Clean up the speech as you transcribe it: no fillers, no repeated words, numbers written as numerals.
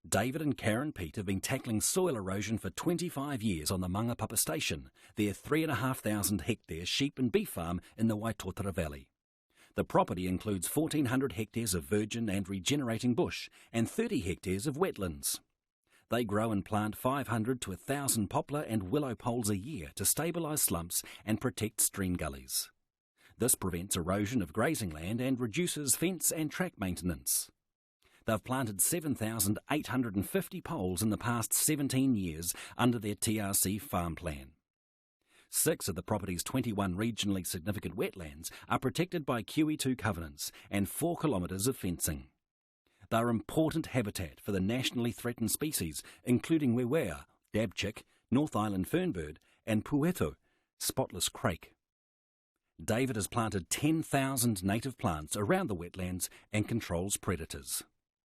David and Karen Peat have been tackling soil erosion for 25 years on the Mangapapa Station, their 3,500 hectare sheep and beef farm in the Waitotara Valley. The property includes 1,400 hectares of virgin and regenerating bush and 30 hectares of wetlands. They grow and plant 500 to 1,000 poplar and willow poles a year to stabilise slumps and protect stream gullies. This prevents erosion of grazing land and reduces fence and track maintenance. They've planted 7,850 poles in the past 17 years under their TRC farm plan. 6 of the property's 21 regionally significant wetlands are protected by QEII covenants and 4 kilometres of fencing. They are important habitat for the nationally threatened species, including weweia, dabchick, North Island fernbird, and pūweto, spotless crake. David has planted 10,000 native plants around the wetlands and controls predators.